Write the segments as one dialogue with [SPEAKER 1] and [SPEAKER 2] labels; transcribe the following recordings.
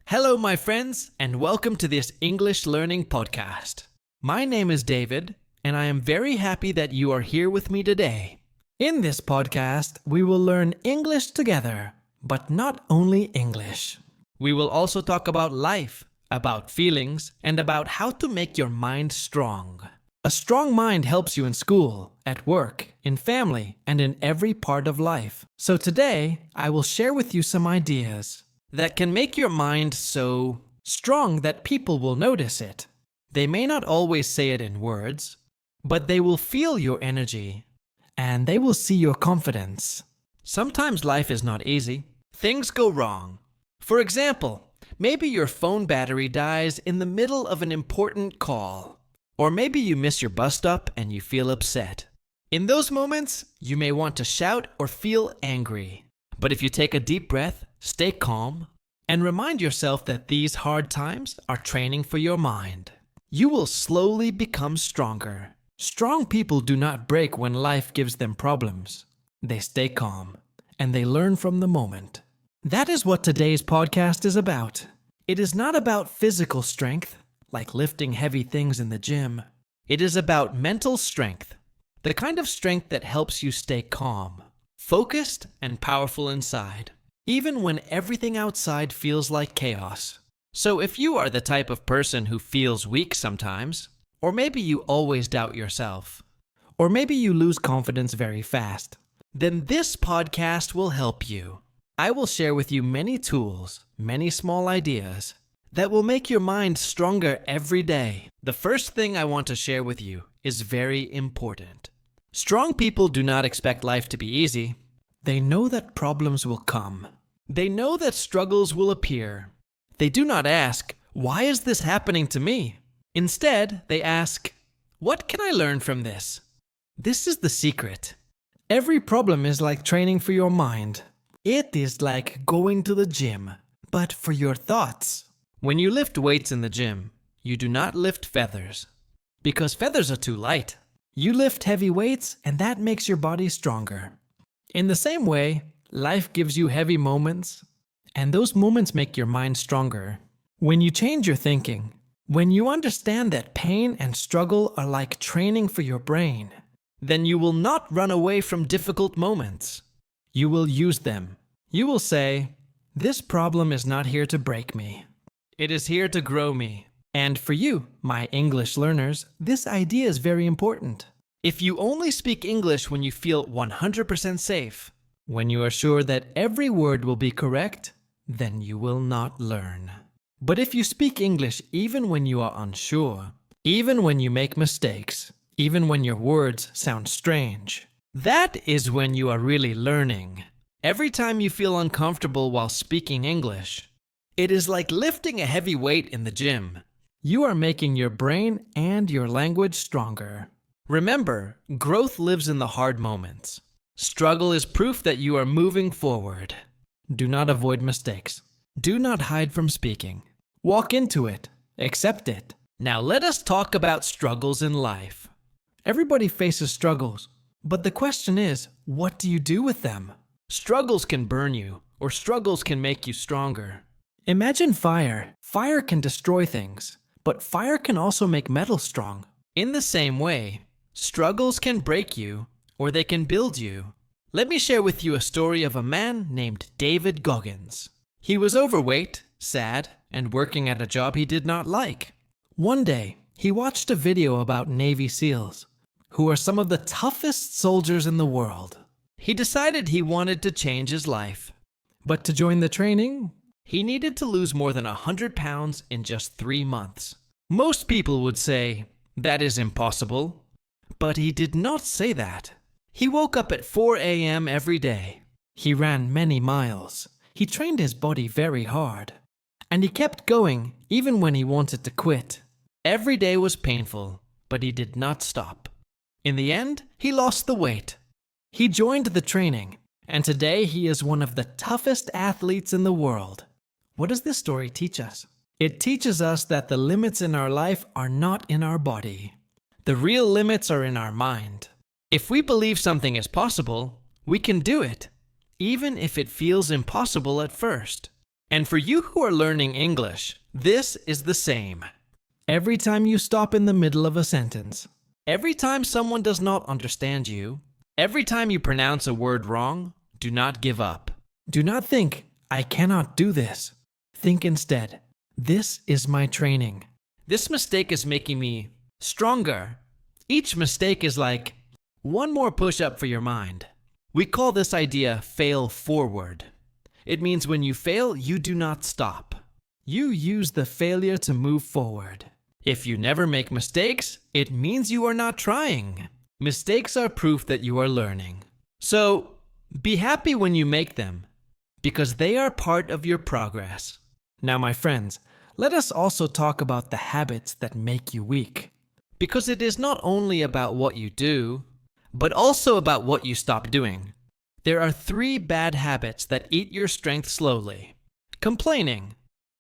[SPEAKER 1] Hello, my friends, and welcome to this English Learning Podcast. My name is David, and I am very happy that you are here with me today. In this podcast, we will learn English together, but not only English. We will also talk about life, about feelings, and about how to make your mind strong. A strong mind helps you in school, at work, in family, and in every part of life. So today, I will share with you some ideas that can make your mind so strong that people will notice it. They may not always say it in words, but they will feel your energy, and they will see your confidence. Sometimes life is not easy. Things go wrong. For example, maybe your phone battery dies in the middle of an important call. Or maybe you miss your bus stop and you feel upset. In those moments, you may want to shout or feel angry. But if you take a deep breath, stay calm, and remind yourself that these hard times are training for your mind, you will slowly become stronger. Strong people do not break when life gives them problems. They stay calm, and they learn from the moment. That is what today's podcast is about. It is not about physical strength, like lifting heavy things in the gym. It is about mental strength, the kind of strength that helps you stay calm, focused and powerful inside, even when everything outside feels like chaos. So if you are the type of person who feels weak sometimes, or maybe you always doubt yourself, or maybe you lose confidence very fast, then this podcast will help you. I will share with you many tools, many small ideas that will make your mind stronger every day. The first thing I want to share with you is very important. Strong people do not expect life to be easy. They know that problems will come. They know that struggles will appear. They do not ask, "Why is this happening to me?" Instead, they ask, "What can I learn from this?" This is the secret. Every problem is like training for your mind. It is like going to the gym, but for your thoughts. When you lift weights in the gym, you do not lift feathers, because feathers are too light. You lift heavy weights, and that makes your body stronger. In the same way, life gives you heavy moments, and those moments make your mind stronger. When you change your thinking, when you understand that pain and struggle are like training for your brain, then you will not run away from difficult moments. You will use them. You will say, "This problem is not here to break me. It is here to grow me." And for you, my English learners, this idea is very important. If you only speak English when you feel 100% safe, when you are sure that every word will be correct, then you will not learn. But if you speak English even when you are unsure, even when you make mistakes, even when your words sound strange, that is when you are really learning. Every time you feel uncomfortable while speaking English, it is like lifting a heavy weight in the gym. You are making your brain and your language stronger. Remember, growth lives in the hard moments. Struggle is proof that you are moving forward. Do not avoid mistakes. Do not hide from speaking. Walk into it. Accept it. Now let us talk about struggles in life. Everybody faces struggles, but the question is, what do you do with them? Struggles can burn you, or struggles can make you stronger. Imagine fire. Fire can destroy things, but fire can also make metal strong. In the same way, struggles can break you, or they can build you. Let me share with you a story of a man named David Goggins. He was overweight, sad, and working at a job he did not like. One day, he watched a video about Navy SEALs, who are some of the toughest soldiers in the world. He decided he wanted to change his life. But to join the training, he needed to lose more than 100 pounds in just 3 months. Most people would say, "That is impossible." But he did not say that. He woke up at 4 a.m. every day. He ran many miles. He trained his body very hard. And he kept going even when he wanted to quit. Every day was painful, but he did not stop. In the end, he lost the weight. He joined the training, and today he is one of the toughest athletes in the world. What does this story teach us? It teaches us that the limits in our life are not in our body. The real limits are in our mind. If we believe something is possible, we can do it, even if it feels impossible at first. And for you who are learning English, this is the same. Every time you stop in the middle of a sentence, every time someone does not understand you, every time you pronounce a word wrong, do not give up. Do not think, I cannot do this. Think instead, this is my training. This mistake is making me stronger. Each mistake is like one more push-up for your mind. We call this idea fail forward. It means when you fail, you do not stop. You use the failure to move forward. If you never make mistakes, it means you are not trying. Mistakes are proof that you are learning. So, be happy when you make them, because they are part of your progress. Now, my friends, let us also talk about the habits that make you weak. Because it is not only about what you do, but also about what you stop doing. There are 3 bad habits that eat your strength slowly. Complaining,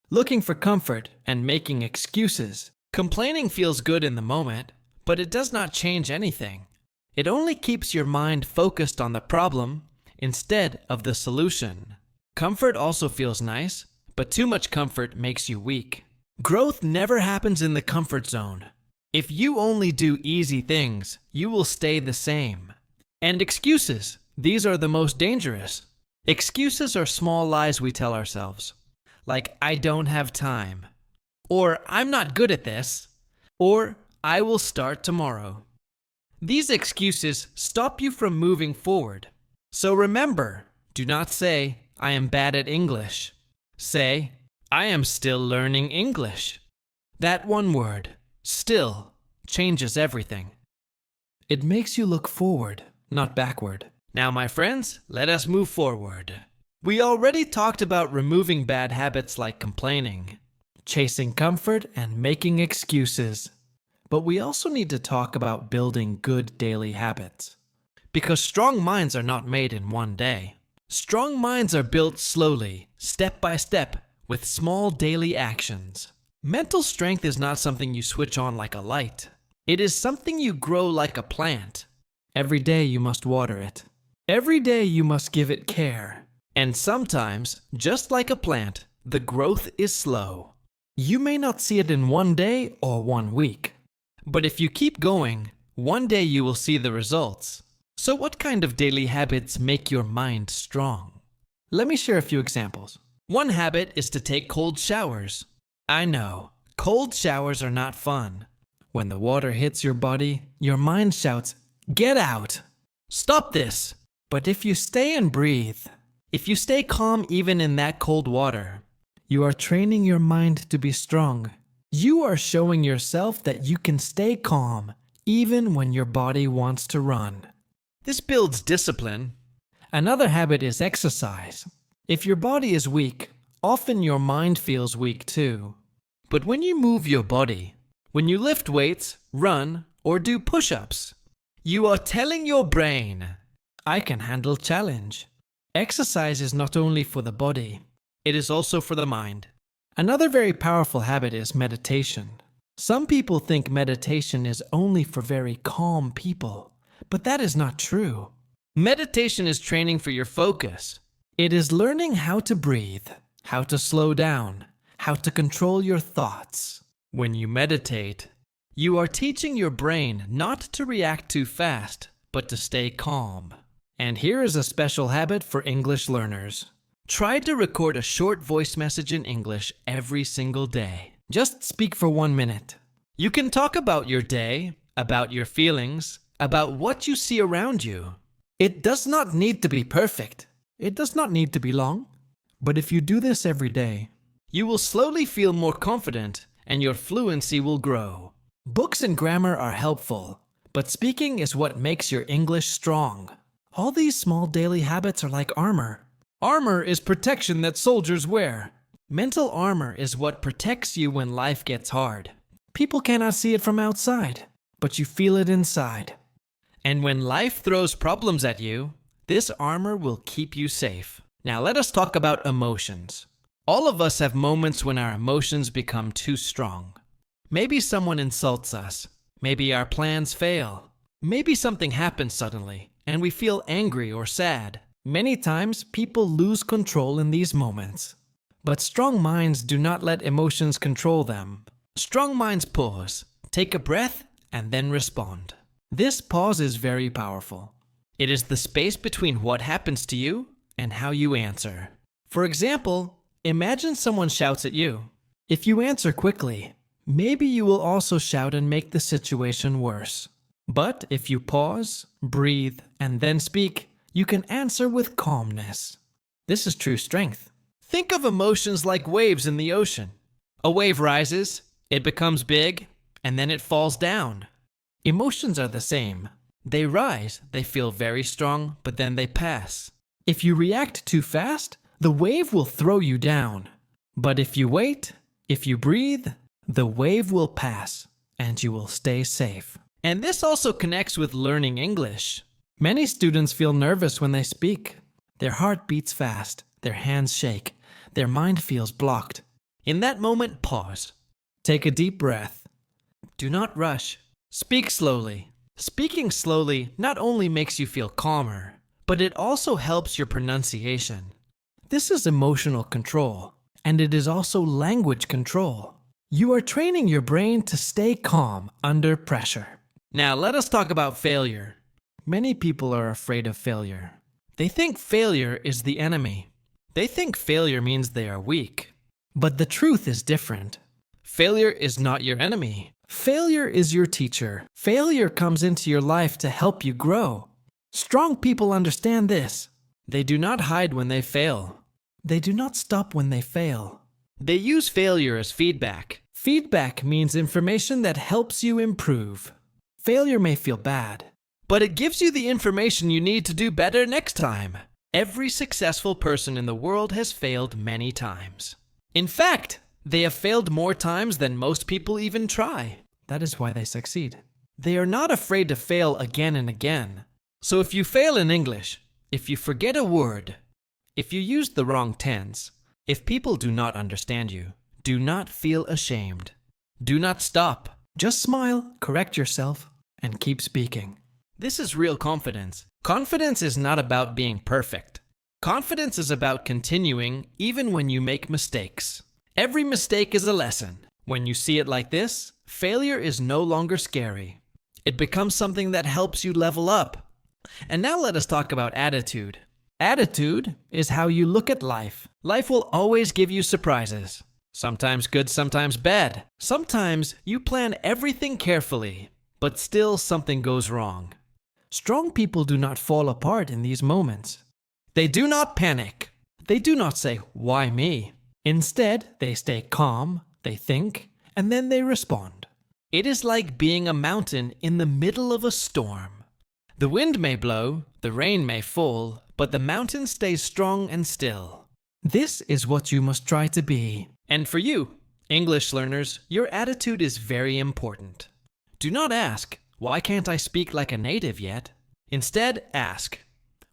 [SPEAKER 1] looking for comfort, and making excuses. Complaining feels good in the moment, but it does not change anything. It only keeps your mind focused on the problem instead of the solution. Comfort also feels nice, but too much comfort makes you weak. Growth never happens in the comfort zone. If you only do easy things, you will stay the same. And excuses, these are the most dangerous. Excuses are small lies we tell ourselves, like I don't have time, or I'm not good at this, or I will start tomorrow. These excuses stop you from moving forward. So remember, do not say, I am bad at English. Say, I am still learning English. That one word, still, changes everything. It makes you look forward, not backward. Now, my friends, let us move forward. We already talked about removing bad habits like complaining, chasing comfort, and making excuses. But we also need to talk about building good daily habits. Because strong minds are not made in one day. Strong minds are built slowly, step by step, with small daily actions. Mental strength is not something you switch on like a light. It is something you grow like a plant. Every day you must water it. Every day you must give it care. And sometimes, just like a plant, the growth is slow. You may not see it in one day or one week. But if you keep going, one day you will see the results. So what kind of daily habits make your mind strong? Let me share a few examples. One habit is to take cold showers. I know, cold showers are not fun. When the water hits your body, your mind shouts, "Get out! Stop this!" But if you stay and breathe, if you stay calm even in that cold water, you are training your mind to be strong. You are showing yourself that you can stay calm even when your body wants to run. This builds discipline. Another habit is exercise. If your body is weak, often your mind feels weak too. But when you move your body, when you lift weights, run, or do push-ups, you are telling your brain, I can handle challenge. Exercise is not only for the body, it is also for the mind. Another very powerful habit is meditation. Some people think meditation is only for very calm people, but that is not true. Meditation is training for your focus. It is learning how to breathe, how to slow down, how to control your thoughts. When you meditate, you are teaching your brain not to react too fast, but to stay calm. And here is a special habit for English learners. Try to record a short voice message in English every single day. Just speak for 1 minute. You can talk about your day, about your feelings, about what you see around you. It does not need to be perfect. It does not need to be long. But if you do this every day, you will slowly feel more confident and your fluency will grow. Books and grammar are helpful, but speaking is what makes your English strong. All these small daily habits are like armor. Armor is protection that soldiers wear. Mental armor is what protects you when life gets hard. People cannot see it from outside, but you feel it inside. And when life throws problems at you, this armor will keep you safe. Now let us talk about emotions. All of us have moments when our emotions become too strong. Maybe someone insults us. Maybe our plans fail. Maybe something happens suddenly, and we feel angry or sad. Many times, people lose control in these moments. But strong minds do not let emotions control them. Strong minds pause, take a breath, and then respond. This pause is very powerful. It is the space between what happens to you and how you answer. For example, imagine someone shouts at you. If you answer quickly, maybe you will also shout and make the situation worse. But if you pause, breathe, and then speak, you can answer with calmness. This is true strength. Think of emotions like waves in the ocean. A wave rises, it becomes big, and then it falls down. Emotions are the same. They rise, they feel very strong, but then they pass. If you react too fast, the wave will throw you down. But if you wait, if you breathe, the wave will pass, and you will stay safe. And this also connects with learning English. Many students feel nervous when they speak. Their heart beats fast, their hands shake, their mind feels blocked. In that moment, pause. Take a deep breath. Do not rush. Speak slowly. Speaking slowly not only makes you feel calmer, but it also helps your pronunciation. This is emotional control, and it is also language control. You are training your brain to stay calm under pressure. Now let us talk about failure. Many people are afraid of failure. They think failure is the enemy. They think failure means they are weak. But the truth is different. Failure is not your enemy. Failure is your teacher. Failure comes into your life to help you grow. Strong people understand this. They do not hide when they fail. They do not stop when they fail. They use failure as feedback. Feedback means information that helps you improve. Failure may feel bad, but it gives you the information you need to do better next time. Every successful person in the world has failed many times. In fact, they have failed more times than most people even try. That is why they succeed. They are not afraid to fail again and again. So if you fail in English, if you forget a word, if you use the wrong tense, if people do not understand you, do not feel ashamed. Do not stop. Just smile, correct yourself, and keep speaking. This is real confidence. Confidence is not about being perfect. Confidence is about continuing even when you make mistakes. Every mistake is a lesson. When you see it like this, failure is no longer scary. It becomes something that helps you level up. And now let us talk about attitude. Attitude is how you look at life. Life will always give you surprises. Sometimes good, sometimes bad. Sometimes you plan everything carefully, but still something goes wrong. Strong people do not fall apart in these moments. They do not panic. They do not say, "Why me?" Instead, they stay calm, they think, and then they respond. It is like being a mountain in the middle of a storm. The wind may blow, the rain may fall, but the mountain stays strong and still. This is what you must try to be. And for you, English learners, your attitude is very important. Do not ask, "Why can't I speak like a native yet?" Instead, ask,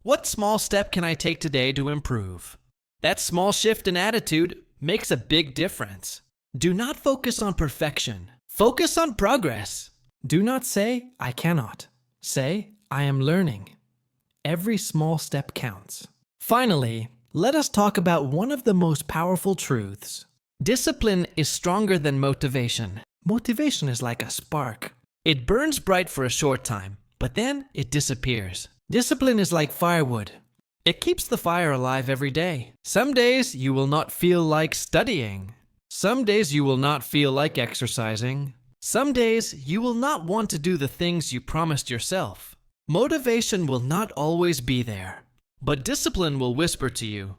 [SPEAKER 1] "What small step can I take today to improve?" That small shift in attitude makes a big difference. Do not focus on perfection. Focus on progress. Do not say, "I cannot." Say, "I am learning." Every small step counts. Finally, let us talk about one of the most powerful truths. Discipline is stronger than motivation. Motivation is like a spark. It burns bright for a short time, but then it disappears. Discipline is like firewood. It keeps the fire alive every day. Some days you will not feel like studying. Some days you will not feel like exercising. Some days you will not want to do the things you promised yourself. Motivation will not always be there, but discipline will whisper to you,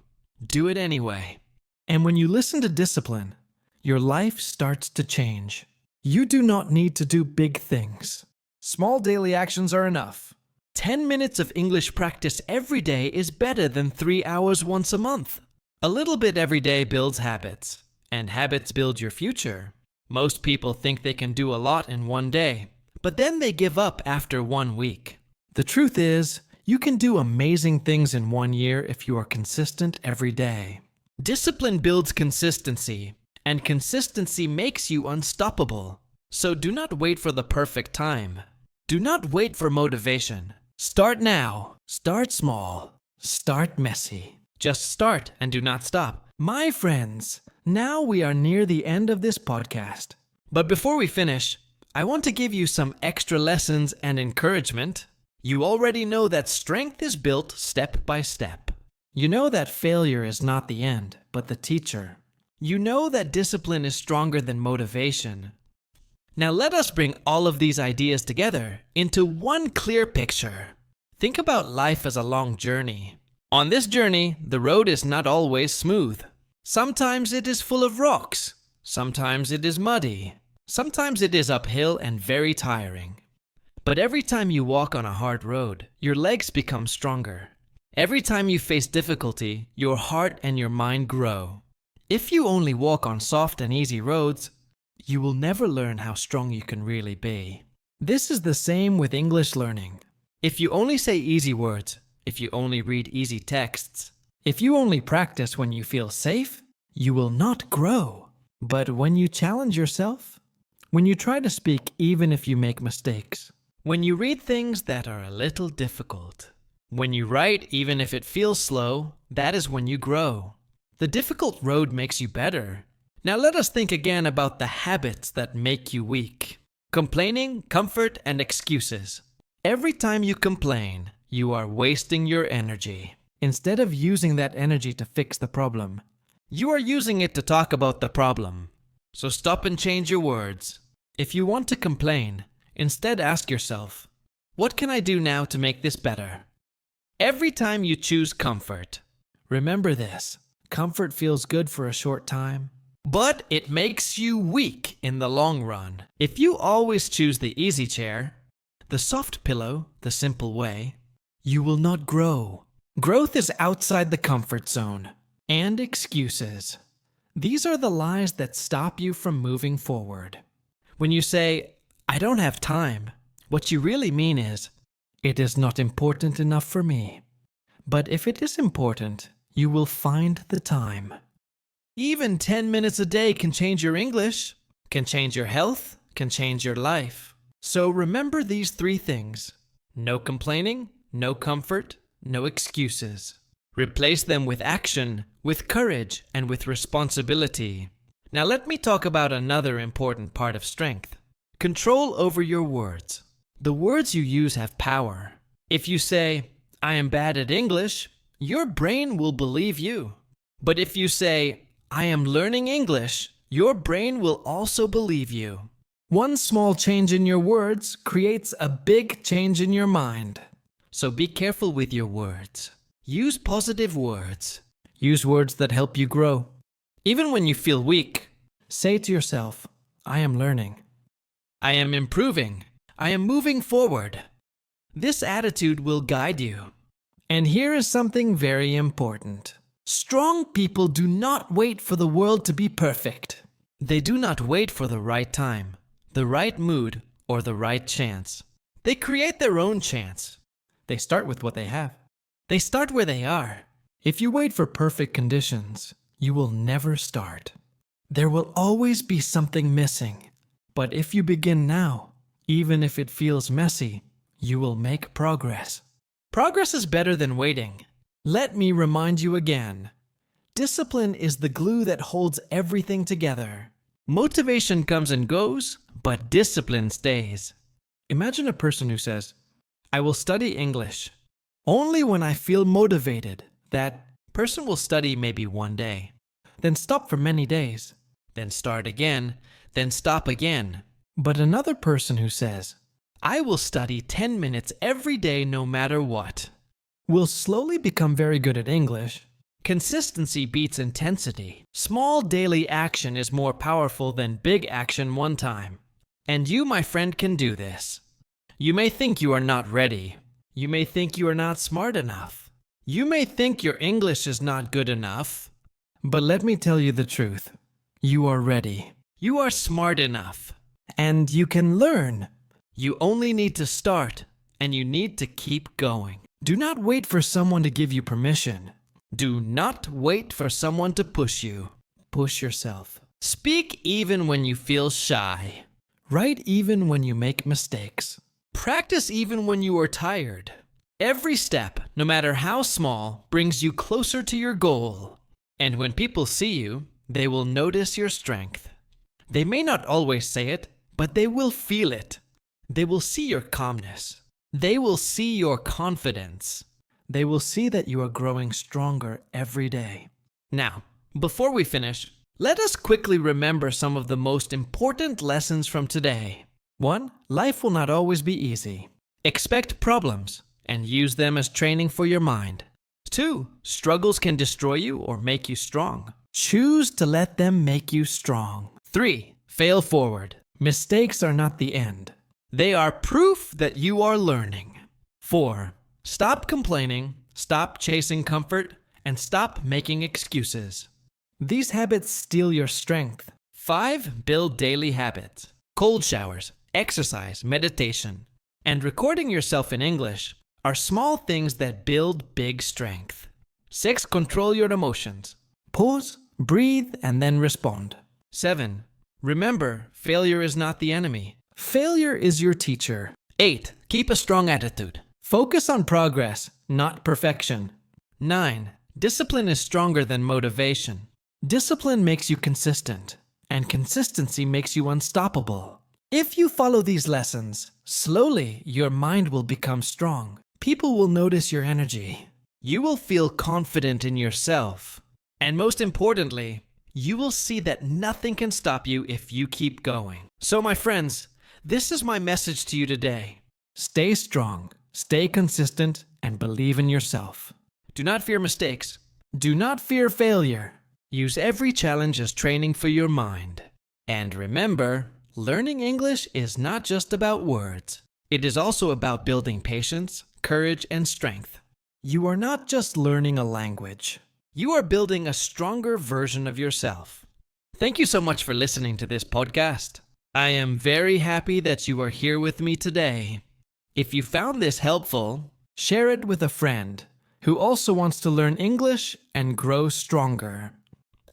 [SPEAKER 1] "Do it anyway." And when you listen to discipline, your life starts to change. You do not need to do big things. Small daily actions are enough. 10 minutes of English practice every day is better than 3 hours once a month. A little bit every day builds habits, and habits build your future. Most people think they can do a lot in one day, but then they give up after 1 week. The truth is, you can do amazing things in 1 year if you are consistent every day. Discipline builds consistency, and consistency makes you unstoppable. So do not wait for the perfect time. Do not wait for motivation. Start now. Start small. Start messy. Just start and do not stop. My friends, now we are near the end of this podcast. But before we finish, I want to give you some extra lessons and encouragement. You already know that strength is built step by step. You know that failure is not the end, but the teacher. You know that discipline is stronger than motivation. Now let us bring all of these ideas together into one clear picture. Think about life as a long journey. On this journey, the road is not always smooth. Sometimes it is full of rocks. Sometimes it is muddy. Sometimes it is uphill and very tiring. But every time you walk on a hard road, your legs become stronger. Every time you face difficulty, your heart and your mind grow. If you only walk on soft and easy roads, you will never learn how strong you can really be. This is the same with English learning. If you only say easy words, if you only read easy texts, if you only practice when you feel safe, you will not grow. But when you challenge yourself, when you try to speak even if you make mistakes, when you read things that are a little difficult, when you write even if it feels slow, that is when you grow. The difficult road makes you better. Now let us think again about the habits that make you weak. Complaining, comfort, and excuses. Every time you complain, you are wasting your energy. Instead of using that energy to fix the problem, you are using it to talk about the problem. So stop and change your words. If you want to complain, instead ask yourself, what can I do now to make this better? Every time you choose comfort, remember this, comfort feels good for a short time, but it makes you weak in the long run. If you always choose the easy chair, the soft pillow, the simple way, you will not grow. Growth is outside the comfort zone. And excuses. These are the lies that stop you from moving forward. When you say, I don't have time, what you really mean is, it is not important enough for me. But if it is important, you will find the time. Even 10 minutes a day can change your English, can change your health, can change your life. So remember these 3 things. No complaining, no comfort, no excuses. Replace them with action, with courage, and with responsibility. Now let me talk about another important part of strength. Control over your words. The words you use have power. If you say, I am bad at English, your brain will believe you. But if you say, I am learning English, your brain will also believe you. One small change in your words creates a big change in your mind. So be careful with your words. Use positive words. Use words that help you grow. Even when you feel weak, say to yourself, I am learning. I am improving. I am moving forward. This attitude will guide you. And here is something very important. Strong people do not wait for the world to be perfect. They do not wait for the right time, the right mood, or the right chance. They create their own chance. They start with what they have. They start where they are. If you wait for perfect conditions, you will never start. There will always be something missing. But if you begin now, even if it feels messy, you will make progress. Progress is better than waiting. Let me remind you again. Discipline is the glue that holds everything together. Motivation comes and goes, but discipline stays. Imagine a person who says, I will study English. Only when I feel motivated. That person will study maybe one day, then stop for many days, then start again, then stop again. But another person who says, I will study 10 minutes every day no matter what, will slowly become very good at English. Consistency beats intensity. Small daily action is more powerful than big action one time. And you, my friend, can do this. You may think you are not ready. You may think you are not smart enough. You may think your English is not good enough. But let me tell you the truth. You are ready. You are smart enough. And you can learn. You only need to start, and you need to keep going. Do not wait for someone to give you permission. Do not wait for someone to push you. Push yourself. Speak even when you feel shy. Write even when you make mistakes. Practice even when you are tired. Every step, no matter how small, brings you closer to your goal. And when people see you, they will notice your strength. They may not always say it, but they will feel it. They will see your calmness. They will see your confidence. They will see that you are growing stronger every day. Now, before we finish, let us quickly remember some of the most important lessons from today. 1. Life will not always be easy. Expect problems and use them as training for your mind. 2. Struggles can destroy you or make you strong. Choose to let them make you strong. 3. Fail forward. Mistakes are not the end. They are proof that you are learning. 4. Stop complaining, stop chasing comfort, and stop making excuses. These habits steal your strength. 5. Build daily habits. Cold showers, exercise, meditation, and recording yourself in English are small things that build big strength. 6. Control your emotions. Pause, breathe, and then respond. 7. Remember, failure is not the enemy. Failure is your teacher. 8. Keep a strong attitude. Focus on progress, not perfection. 9. Discipline is stronger than motivation. Discipline makes you consistent, and consistency makes you unstoppable. If you follow these lessons, slowly your mind will become strong. People will notice your energy. You will feel confident in yourself. And most importantly, you will see that nothing can stop you if you keep going. So my friends, this is my message to you today. Stay strong, stay consistent, and believe in yourself. Do not fear mistakes. Do not fear failure. Use every challenge as training for your mind. And remember, learning English is not just about words. It is also about building patience, courage, and strength. You are not just learning a language. You are building a stronger version of yourself. Thank you so much for listening to this podcast. I am very happy that you are here with me today. If you found this helpful, share it with a friend who also wants to learn English and grow stronger.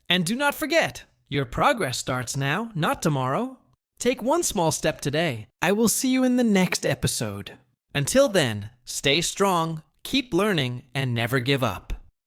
[SPEAKER 1] And do not forget, your progress starts now, not tomorrow. Take one small step today. I will see you in the next episode. Until then, stay strong, keep learning, and never give up.